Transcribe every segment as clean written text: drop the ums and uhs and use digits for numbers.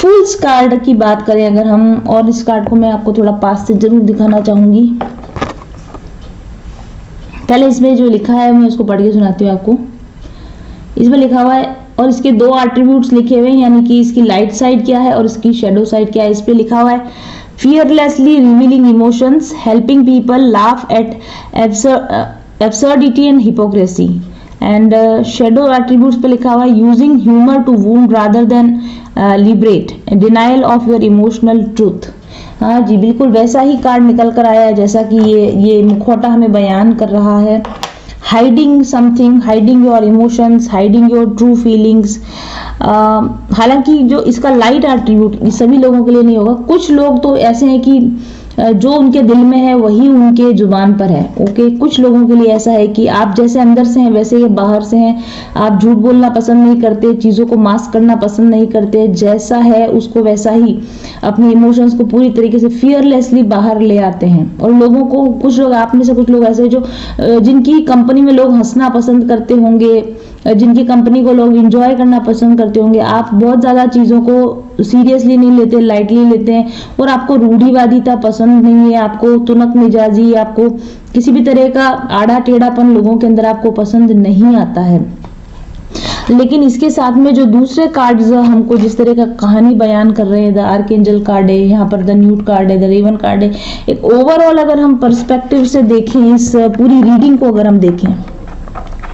फूल्स card की बात करें अगर हम, और इस कार्ड को मैं आपको थोड़ा पास से जरूर दिखाना चाहूंगी। पहले इसमें जो लिखा है मैं उसको पढ़ के सुनाती हूँ आपको। इसमें लिखा हुआ है और इसके दो एट्रीब्यूट्स लिखे हुए हैं, यानी कि इसकी लाइट साइड क्या है और इसकी शेडो साइड क्या है। इस पे लिखा हुआ है fearlessly revealing emotions, helping people laugh at absurdity and hypocrisy. And shadow attributes पे लिखा हुआ है using humor to wound rather than liberate, denial of your emotional truth. हाँ जी, बिल्कुल वैसा ही कार्ड निकल कर आया है जैसा कि ये मुखौटा हमें बयान कर रहा है। Hiding something, hiding your emotions, hiding your true feelings. हालांकि जो इसका लाइट एट्रीब्यूट सभी लोगों के लिए नहीं होगा। कुछ लोग तो ऐसे हैं कि जो उनके दिल में है वही उनके जुबान पर है। ओके, कुछ लोगों के लिए ऐसा है कि आप जैसे अंदर से हैं वैसे ही बाहर से हैं। आप झूठ बोलना पसंद नहीं करते, चीज़ों को मास्क करना पसंद नहीं करते, जैसा है उसको वैसा ही अपने इमोशंस को पूरी तरीके से फियरलेसली बाहर ले आते हैं। और लोगों को, कुछ लोग आप में से कुछ लोग ऐसे जो जिनकी कंपनी में लोग हंसना पसंद करते होंगे, जिनकी कंपनी को लोग एंजॉय करना पसंद करते होंगे। आप बहुत ज़्यादा चीज़ों को सीरियसली नहीं लेते, लाइटली लेते हैं, और आपको रूढ़िवादिता पसंद नहीं है, आपको तुनक मिजाजी, आपको किसी भी तरह का आड़ा टेढ़ापन लोगों के अंदर आपको पसंद नहीं आता है। लेकिन इसके साथ में जो दूसरे कार्ड्स हमको जिस तरह का कहानी बयान कर रहे हैं, द आर्कएंजल कार्ड है, यहाँ पर द न्यूट कार्ड है, द रेवन कार्ड है। एक ओवरऑल अगर हम पर्सपेक्टिव से देखें, इस पूरी रीडिंग को अगर हम देखें,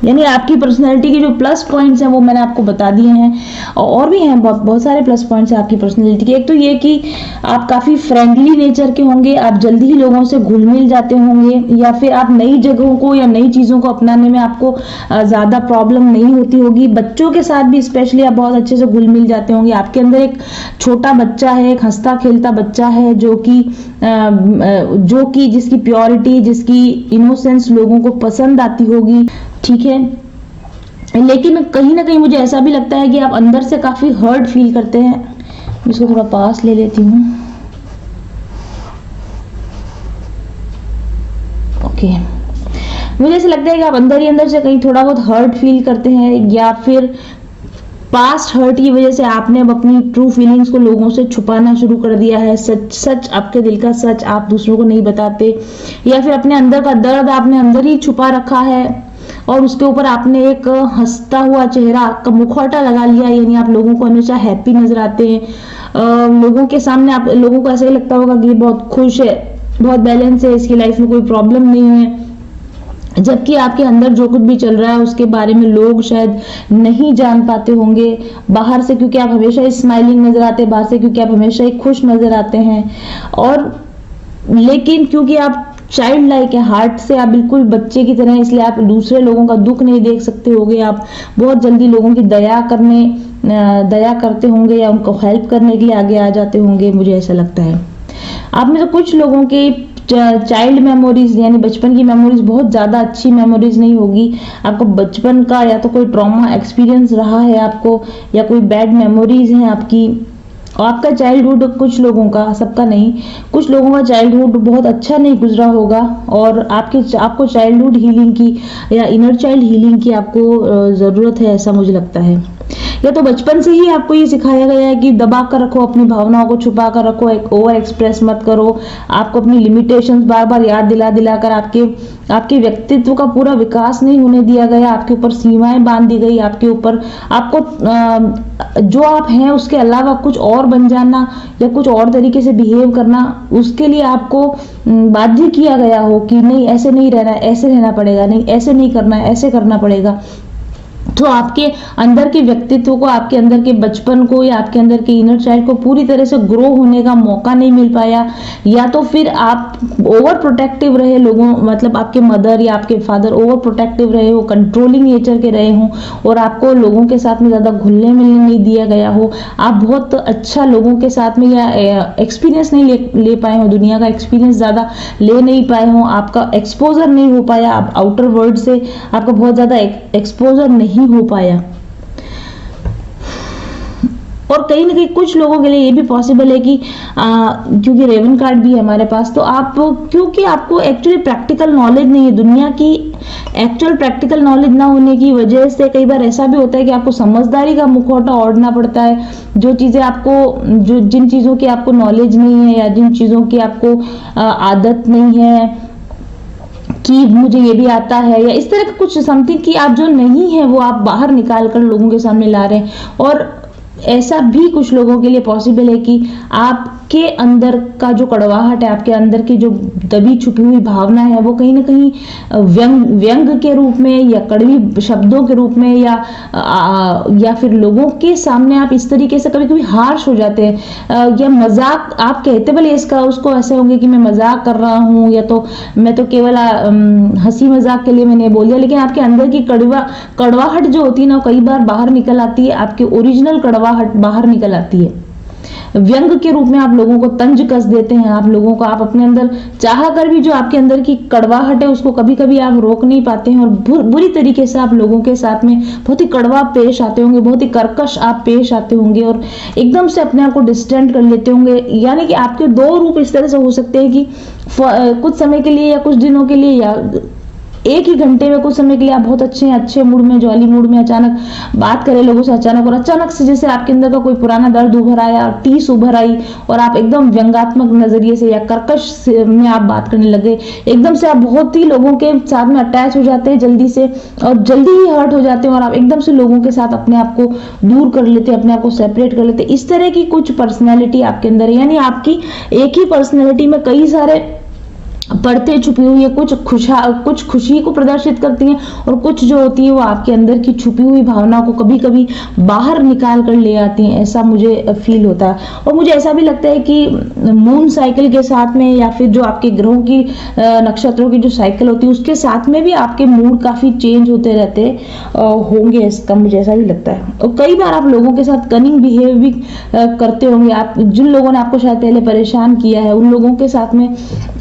यानी आपकी पर्सनैलिटी के जो प्लस पॉइंट्स हैं वो मैंने आपको बता दिए हैं, और भी हैं बहुत सारे प्लस पॉइंट्स हैं आपकी पर्सनैलिटी के। एक तो ये कि आप काफ़ी फ्रेंडली नेचर के होंगे, आप जल्दी ही लोगों से घुल मिल जाते होंगे, या फिर आप नई जगहों को या नई चीज़ों को अपनाने में आपको ज़्यादा प्रॉब्लम नहीं होती होगी। बच्चों के साथ भी स्पेशली आप बहुत अच्छे से घुल मिल जाते होंगे। आपके अंदर एक छोटा बच्चा है, एक हंसता खेलता बच्चा है, जो कि जिसकी प्योरिटी, जिसकी इनोसेंस लोगों को पसंद आती होगी, ठीक है। लेकिन कहीं ना कहीं मुझे ऐसा भी लगता है कि आप अंदर से काफी हर्ट फील करते हैं। मैं इसको थोड़ा पास ले लेती हूँ। ओके, मुझे ऐसा लगता है कि आप अंदर ही अंदर से कहीं थोड़ा बहुत हर्ट फील करते हैं, या फिर पास्ट हर्ट की वजह से आपने अब अपनी ट्रू फीलिंग्स को लोगों से छुपाना शुरू कर दिया है। सच आपके दिल का सच आप दूसरों को नहीं बताते, या फिर अपने अंदर का दर्द आपने अंदर ही छुपा रखा है, और उसके ऊपर आपने एक हंसता हुआ चेहरा का मुखौटा लगा लिया। यानी आप लोगों को हमेशा हैप्पी नजर आते हैं। लोगों के सामने आप लोगों को ऐसा ही लगता होगा कि ये बहुत खुश है, बहुत बैलेंस है, इसकी लाइफ में कोई प्रॉब्लम नहीं है, जबकि आपके अंदर जो कुछ भी चल रहा है उसके बारे में लोग शायद नहीं जान पाते होंगे। बाहर से क्योंकि आप हमेशा स्माइलिंग नजर आते हैं, बाहर से क्योंकि आप हमेशा ही खुश नजर आते हैं, और लेकिन क्योंकि आप चाइल्ड लाइक है, हार्ट से आप बिल्कुल बच्चे की तरह, इसलिए आप दूसरे लोगों का दुख नहीं देख सकते होंगे। आप बहुत जल्दी लोगों की दया करते होंगे, या उनको हेल्प करने के लिए आगे आ जाते होंगे, मुझे ऐसा लगता है। आप में से कुछ लोगों के चाइल्ड मेमोरीज यानी बचपन की मेमोरीज बहुत ज़्यादा अच्छी मेमोरीज नहीं होगी। आपको बचपन का या तो कोई ट्रॉमा एक्सपीरियंस रहा है आपको, या कोई बैड मेमोरीज हैं आपकी। और आपका चाइल्डहुड, कुछ लोगों का, सबका नहीं, कुछ लोगों का चाइल्डहुड बहुत अच्छा नहीं गुजरा होगा, और आपको चाइल्डहुड हीलिंग की या इनर चाइल्ड हीलिंग की आपको ज़रूरत है, ऐसा मुझे लगता है। या तो बचपन से ही आपको ये सिखाया गया है कि दबा कर रखो, अपनी भावनाओं को छुपा कर रखो, एक ओवर एक्सप्रेस मत करो। आपको अपनी लिमिटेशंस बार बार याद दिला कर आपके व्यक्तित्व का पूरा विकास नहीं होने दिया गया। आपके ऊपर सीमाएं बांध दी गई, आपके ऊपर आपको जो आप हैं उसके अलावा कुछ और बन जाना या कुछ और तरीके से बिहेव करना, उसके लिए आपको बाध्य किया गया हो कि नहीं, ऐसे नहीं रहना, ऐसे रहना पड़ेगा, नहीं ऐसे नहीं करना, ऐसे करना पड़ेगा। तो आपके अंदर के व्यक्तित्व को, आपके अंदर के बचपन को, या आपके अंदर के इनर चाइल्ड को पूरी तरह से ग्रो होने का मौका नहीं मिल पाया, या तो फिर आप ओवर प्रोटेक्टिव रहे लोगों, मतलब आपके मदर या आपके फादर ओवर प्रोटेक्टिव रहे हो, कंट्रोलिंग नेचर के रहे हो, और आपको लोगों के साथ में ज़्यादा घुलने मिलने नहीं दिया गया हो। आप बहुत अच्छा लोगों के साथ में या एक्सपीरियंस नहीं ले पाए हो, दुनिया का एक्सपीरियंस ज़्यादा ले नहीं पाए हो, आपका एक्सपोजर नहीं हो पाया, आप आउटर वर्ल्ड से आपका बहुत ज़्यादा एक्सपोजर नहीं हो पाया। और कहीं ना कहीं कुछ लोगों के लिए ये भी पॉसिबल है कि क्योंकि रेवन कार्ड भी है हमारे पास, तो आप, क्योंकि आपको एक्चुअली प्रैक्टिकल नॉलेज नहीं है दुनिया की, एक्चुअल प्रैक्टिकल नॉलेज ना होने की वजह से कई बार ऐसा भी होता है कि आपको समझदारी का मुखौटा ओढ़ना पड़ता है। जो चीजें आपको, जो जिन चीजों की आपको नॉलेज नहीं है या जिन चीजों की आपको आदत नहीं है कि मुझे ये भी आता है, या इस तरह का कुछ समथिंग कि आप जो नहीं है वो आप बाहर निकाल कर लोगों के सामने ला रहे हैं। और ऐसा भी कुछ लोगों के लिए पॉसिबल है कि आपके अंदर का जो कड़वाहट है, आपके अंदर की जो दबी छुपी हुई भावना है, वो कहीं ना कहीं व्यंग के रूप में या कड़वी शब्दों के रूप में या फिर लोगों के सामने आप इस तरीके से कभी कभी हार्श हो जाते हैं, या मजाक आप कहते भले इसका उसको ऐसे होंगे कि मैं मजाक कर रहा हूँ, या तो मैं तो केवल हंसी मजाक के लिए मैंने बोल दिया, लेकिन आपके अंदर की कड़वाहट जो होती है ना, कई बार बाहर निकल आती है, आपकी ओरिजिनल कड़वाहट बाहर निकल आती है। व्यंग के रूप में आप लोगों को तंज कस देते हैं, आप लोगों को, आप अपने अंदर चाह कर भी जो आपके अंदर की कड़वाहट है उसको कभी कभी आप रोक नहीं पाते हैं, और बुरी तरीके से आप लोगों के साथ में बहुत ही कड़वा पेश आते होंगे, बहुत ही कर्कश आप पेश आते होंगे, और एकदम से अपने आप को डिस्टेंट कर लेते होंगे। यानी कि आपके दो रूप इस तरह से हो सकते हैं कि कुछ समय के लिए या कुछ दिनों के लिए या एक ही घंटे में कुछ समय के लिए आप बहुत अच्छे मूड में, जॉली मूड में अचानक बात करें लोगों से, और अचानक से जैसे आपके अंदर का कोई पुराना दर्द उभर आया, टीस उभर आई, और आप एकदम व्यंगात्मक नजरिए से या कर्कश में आप बात करने लगे, एकदम से आप बहुत ही लोगों के साथ में अटैच हो जाते हैं जल्दी से, और जल्दी ही हर्ट हो जाते हैं, और आप एकदम से लोगों के साथ अपने आप को दूर कर लेते हैं, अपने आप को सेपरेट कर लेते हैं। इस तरह की कुछ पर्सनैलिटी आपके अंदर है, यानी आपकी एक ही पर्सनैलिटी में कई सारे परतें छुपी हुई है, कुछ खुशी को प्रदर्शित करती हैं, और कुछ जो होती है वो आपके अंदर की छुपी हुई भावना को कभी कभी बाहर निकाल कर ले आती हैं, ऐसा मुझे फील होता है। और मुझे ऐसा भी लगता है कि मून साइकिल के साथ में, या फिर जो आपके ग्रहों की नक्षत्रों की जो साइकिल होती है उसके साथ में भी आपके मूड काफी चेंज होते रहते होंगे, इसका मुझे ऐसा भी लगता है। और कई बार आप लोगों के साथ कनिंग बिहेव भी करते होंगे, आप जिन लोगों ने आपको शायद पहले परेशान किया है उन लोगों के साथ में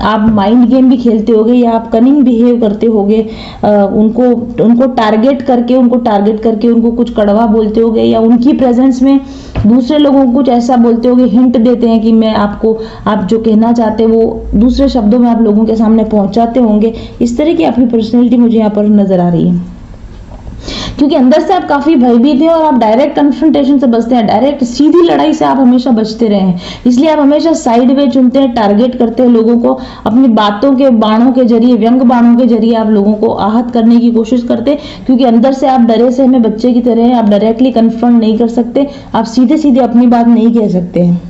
आप माइंड गेम भी खेलते होगे, या आप कनिंग बिहेव करते होगे, उनको टारगेट करके उनको कुछ कड़वा बोलते होगे, या उनकी प्रेजेंस में दूसरे लोगों को कुछ ऐसा बोलते होगे, हिंट देते हैं कि मैं आपको, आप जो कहना चाहते हैं वो दूसरे शब्दों में आप लोगों के सामने पहुंचाते होंगे। इस तरह की आपकी पर्सनैलिटी मुझे यहाँ पर नजर आ रही है, क्योंकि अंदर से आप काफी भयभीत हैं और आप डायरेक्ट कन्फ्रंटेशन से बचते हैं, डायरेक्ट सीधी लड़ाई से आप हमेशा बचते रहे हैं, इसलिए आप हमेशा साइड वे चुनते हैं, टारगेट करते हैं लोगों को, अपनी बातों के बाणों के जरिए, व्यंग बाणों के जरिए आप लोगों को आहत करने की कोशिश करते हैं, क्योंकि अंदर से आप डरे से हमें बच्चे की तरह हैं, आप डायरेक्टली कन्फ्रंट नहीं कर सकते, आप सीधे सीधे अपनी बात नहीं कह सकते हैं।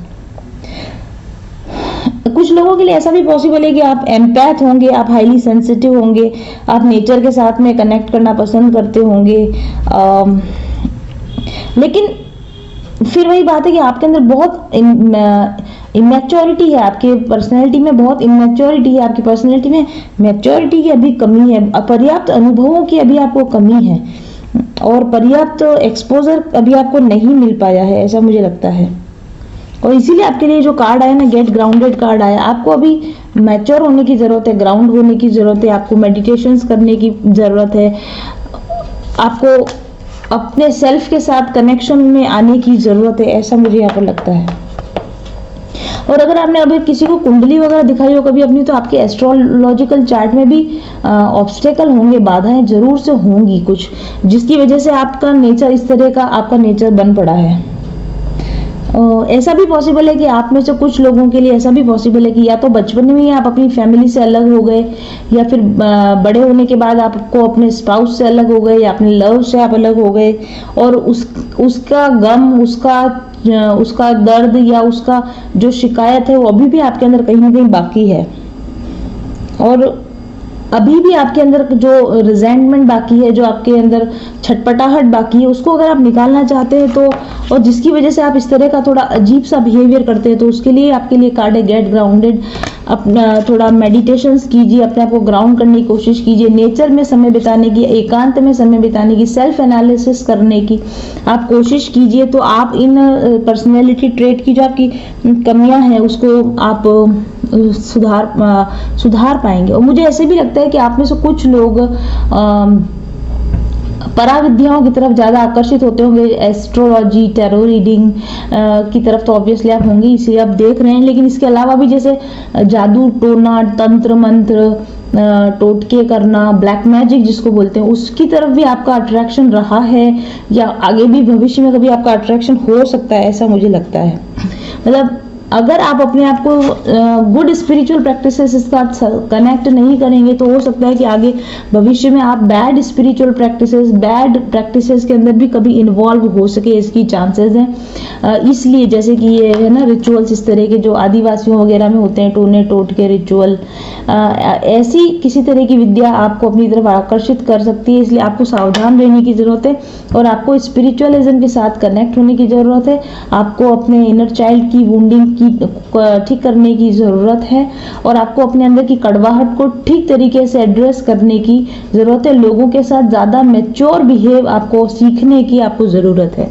कुछ लोगों के लिए ऐसा भी पॉसिबल है कि आप एम्पैथ होंगे, आप हाईली सेंसिटिव होंगे, आप नेचर के साथ में कनेक्ट करना पसंद करते होंगे, लेकिन फिर वही बात है कि आपके अंदर बहुत इमेच्योरिटी है, आपके पर्सनैलिटी में बहुत इमेच्योरिटी है, आपकी पर्सनैलिटी में मैच्योरिटी की अभी कमी है, अपर्याप्त अनुभवों की अभी आपको कमी है, और पर्याप्त एक्सपोजर अभी आपको नहीं मिल पाया है, ऐसा मुझे लगता है। और इसीलिए आपके लिए जो कार्ड आया ना, गेट ग्राउंडेड कार्ड आया, आपको अभी मैच्योर होने की जरूरत है, ग्राउंड होने की जरूरत है, आपको मेडिटेशंस करने की जरूरत है, आपको अपने सेल्फ के साथ कनेक्शन में आने की जरूरत है, ऐसा मुझे यहाँ पर लगता है। और अगर आपने अभी किसी को कुंडली वगैरह दिखाई हो कभी अपनी, तो आपके एस्ट्रोलॉजिकल चार्ट में भी ऑब्स्टेकल होंगे, बाधाएं जरूर से होंगी कुछ, जिसकी वजह से आपका नेचर इस तरह का आपका नेचर बन पड़ा है। ऐसा भी पॉसिबल है कि आप में से कुछ लोगों के लिए ऐसा भी पॉसिबल है कि या तो बचपन में ही आप अपनी फैमिली से अलग हो गए, या फिर बड़े होने के बाद आपको अपने स्पाउस से अलग हो गए, या अपने लव से आप अलग हो गए, और उसका गम, उसका दर्द या उसका जो शिकायत है वो अभी भी आपके अंदर कहीं ना कहीं बाकी है, और अभी भी आपके अंदर जो रिजेंटमेंट बाकी है, जो आपके अंदर छटपटाहट बाकी है, उसको अगर आप निकालना चाहते हैं तो, और जिसकी वजह से आप इस तरह का थोड़ा अजीब सा बिहेवियर करते हैं, तो उसके लिए आपके लिए कार्ड है गेट ग्राउंडेड। अपना थोड़ा मेडिटेशंस कीजिए, अपने आप को ग्राउंड करने की कोशिश कीजिए, नेचर में समय बिताने की, एकांत में समय बिताने की, सेल्फ एनालिसिस करने की आप कोशिश कीजिए, तो आप इन पर्सनैलिटी ट्रेट की जो आपकी कमियां हैं उसको आप सुधार पाएंगे। और मुझे ऐसे भी लगता है कि आप में से कुछ लोग पराविद्याओं की तरफ ज़्यादा आकर्षित होते होंगे, एस्ट्रोलॉजी, टैरो रीडिंग की तरफ तो ऑब्वियसली आप होंगे, इसे आप देख रहे हैं। लेकिन इसके अलावा भी जैसे जादू टोना, तंत्र मंत्र, टोटके करना, ब्लैक मैजिक जिसको बोलते हैं, उसकी तरफ भी आपका अट्रैक्शन रहा है या आगे भी भविष्य में कभी आपका अट्रैक्शन हो सकता है, ऐसा मुझे लगता है। मतलब अगर आप अपने आप को गुड स्पिरिचुअल प्रैक्टिसेस के साथ कनेक्ट नहीं करेंगे तो हो सकता है कि आगे भविष्य में आप bad spiritual practices, bad practices के अंदर भी कभी इन्वॉल्व हो सके, इसकी चांसेस हैं। इसलिए जैसे कि ये है ना रिचुअल्स इस तरह के जो आदिवासियों वगैरह में होते हैं, टोने टोटके रिचुअल, ऐसी किसी तरह की विद्या आपको अपनी तरफ आकर्षित कर सकती है। इसलिए आपको सावधान रहने की जरूरत है और आपको स्पिरिचुअलिज्म के साथ कनेक्ट होने की जरूरत है। आपको अपने इनर चाइल्ड की वुंडिंग ठीक करने की जरूरत है और आपको अपने अंदर की कड़वाहट को ठीक तरीके से एड्रेस करने की जरूरत है। लोगों के साथ ज्यादा मैच्योर बिहेव आपको सीखने की आपको जरूरत है।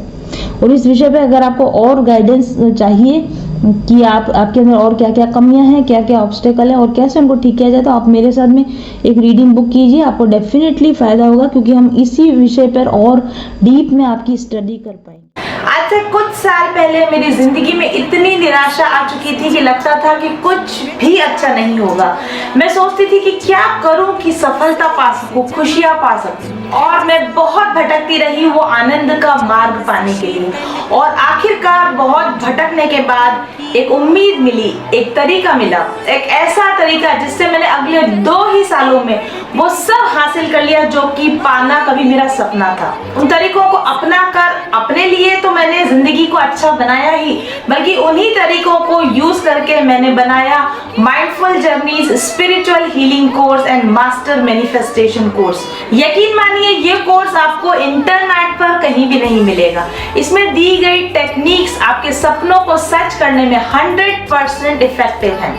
और इस विषय पे अगर आपको और गाइडेंस चाहिए कि आपके अंदर और क्या क्या कमियां हैं, क्या क्या ऑब्स्टेकल है और कैसे उनको ठीक किया जाए, तो आप मेरे साथ में एक रीडिंग बुक कीजिए। आपको डेफिनेटली फायदा होगा क्योंकि हम इसी विषय पर और डीप में आपकी स्टडी कर पाएंगे। आज से कुछ साल पहले मेरी जिंदगी में इतनी निराशा आ चुकी थी कि लगता था कि कुछ भी अच्छा नहीं होगा। मैं सोचती थी कि क्या करूं कि सफलता पा सकूं, खुशियां पा सकूं, और मैं बहुत भटकती रही वो आनंद का मार्ग पाने के लिए। और आखिरकार बहुत भटकने के बाद एक उम्मीद मिली, एक तरीका मिला, एक ऐसा तरीका जिससे मैंने अगले 2 ही सालों में वो सब हासिल कर लिया जो कि पाना कभी मेरा सपना था। उन तरीकों को अपना कर अपने लिए तो मैंने जिंदगी को अच्छा बनाया ही, बल्कि उन्हीं तरीकों को यूज करके मैंने बनाया mindful journeys spiritual healing course and master manifestation course. यकीन मानिए ये कोर्स आपको इंटरनेट पर कहीं भी नहीं मिलेगा। इसमें दी गई टेक्निक्स आपके सपनों को सच करने में 100% इफेक्टिव हैं।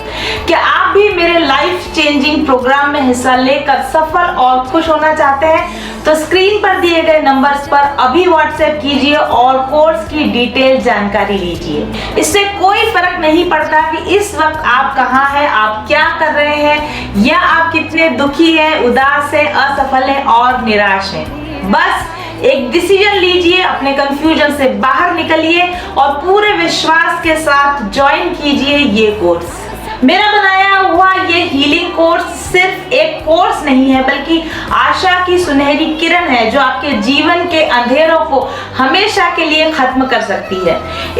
क्या आप भी मेरे लाइफ चेंजिंग प्रोग्राम में हिस्सा लेकर सफल और खुश होना चाहते हैं? तो स्क्रीन पर दिए गए नंबर्स पर अभी व्हाट्सएप कीजिए और कोर्स की डिटेल जानकारी लीजिए। इससे कोई फर्क नहीं पड़ता कि इस वक्त आप कहाँ हैं, आप क्या कर रहे हैं, या आप कितने दुखी हैं, उदास हैं, असफल हैं और निराश हैं। बस एक डिसीजन लीजिए, अपने कंफ्यूजन से बाहर निकलिए और पूरे विश्वास के साथ ज्वाइन कीजिए ये कोर्स। मेरा बनाया हुआ ये हीलिंग कोर्स सिर्फ एक कोर्स नहीं है, बल्कि आशा की सुनहरी किरण है जो आपके जीवन के अंधेरों को हमेशा के लिए खत्म कर सकती है।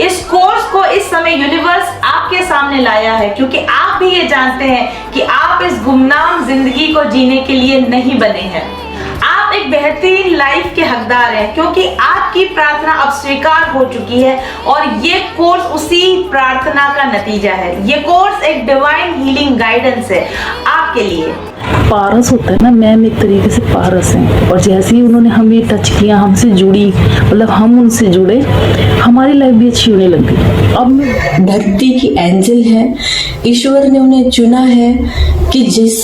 इस कोर्स को इस समय यूनिवर्स आपके सामने लाया है क्योंकि आप भी ये जानते हैं कि आप इस गुमनाम जिंदगी को जीने के लिए नहीं बने हैं। आप एक बेहतरीन लाइफ के हकदार हैं क्योंकि आपकी प्रार्थना अब स्वीकार हो चुकी है और ये कोर्स उसी प्रार्थना का नतीजा है। ये कोर्स एक डिवाइन हीलिंग गाइडेंस है आपके लिए। पारस होता है ना, मैम एक तरीके से पारस हैं, और जैसे ही उन्होंने हमें टच किया, हमसे जुड़ी, मतलब हम उनसे जुड़े, हमारी लाइफ भी अच्छी होने लग गई। अब मैं भक्ति की एंजल है। ईश्वर ने उन्हें चुना है कि जिस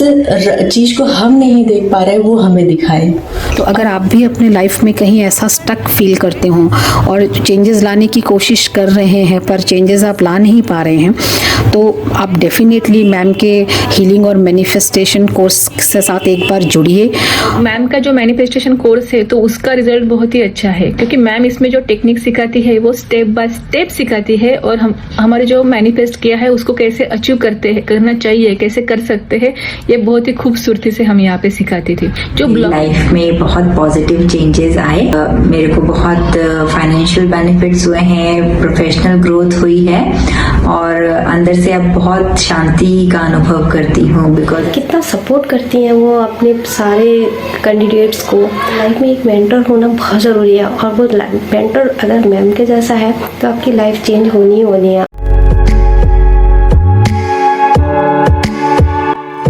चीज को हम नहीं देख पा रहे वो हमें दिखाए। तो अगर आप भी अपने लाइफ में कहीं ऐसा स्टक फील करते हो और चेंजेस लाने की कोशिश कर रहे हैं पर चेंजेस आप ला नहीं पा रहे हैं, तो आप डेफिनेटली मैम के हीलिंग और मैनिफेस्टेशन कोर्स के साथ एक बार जुड़िए। मैम का जो मैनिफेस्टेशन कोर्स है तो उसका रिजल्ट बहुत ही अच्छा है क्योंकि मैम इसमें जो टेक्निक सिखाती है वो स्टेप बाय स्टेप सिखाती है और हमारे जो मैनिफेस्ट किया है उसको कैसे अचीव करना चाहिए, कैसे कर सकते हैं, ये बहुत ही खूबसूरती से हम यहाँ पे सिखाती थी। जो लाइफ में बहुत पॉजिटिव चेंजेस आए, मेरे को बहुत फाइनेंशियल बेनिफिट्स हुए हैं, प्रोफेशनल ग्रोथ हुई है और अंदर से अब बहुत शांति का अनुभव करती हूँ। बिकॉज कितना सपोर्ट करती हैं वो अपने सारे कैंडिडेट्स को। लाइफ में एक मेंटर होना बहुत ज़रूरी है और वो मेंटर अगर मैम के जैसा है तो आपकी लाइफ चेंज होनी ही होनी है।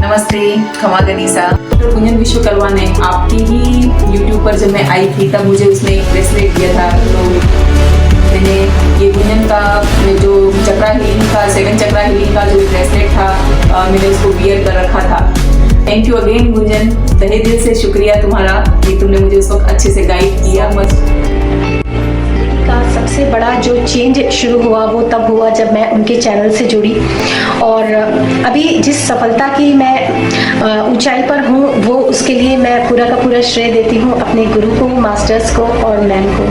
नमस्ते, खमा गनीसा। गुंजन विश्वकर्मा ने आपकी ही यूट्यूब पर जब मैं आई थी तब मुझे उसने एक ब्रेसलेट दिया था, तो मैंने ये गुंजन का जो चक्रा हीलिंग का 7 चक्रा हीलिंग का जो ब्रेसलेट था मैंने उसको वियर कर रखा था। थैंक यू अगेन गुंजन, तहे दिल से शुक्रिया तुम्हारा कि तुमने मुझे उस वक्त अच्छे से गाइड किया। का सबसे बड़ा जो चेंज शुरू हुआ वो तब हुआ जब मैं उनके चैनल से जुड़ी। और अभी जिस सफलता की मैं ऊंचाई पर हूँ वो उसके लिए मैं पूरा का पूरा श्रेय देती हूँ अपने गुरु को, मास्टर्स को और मैम को।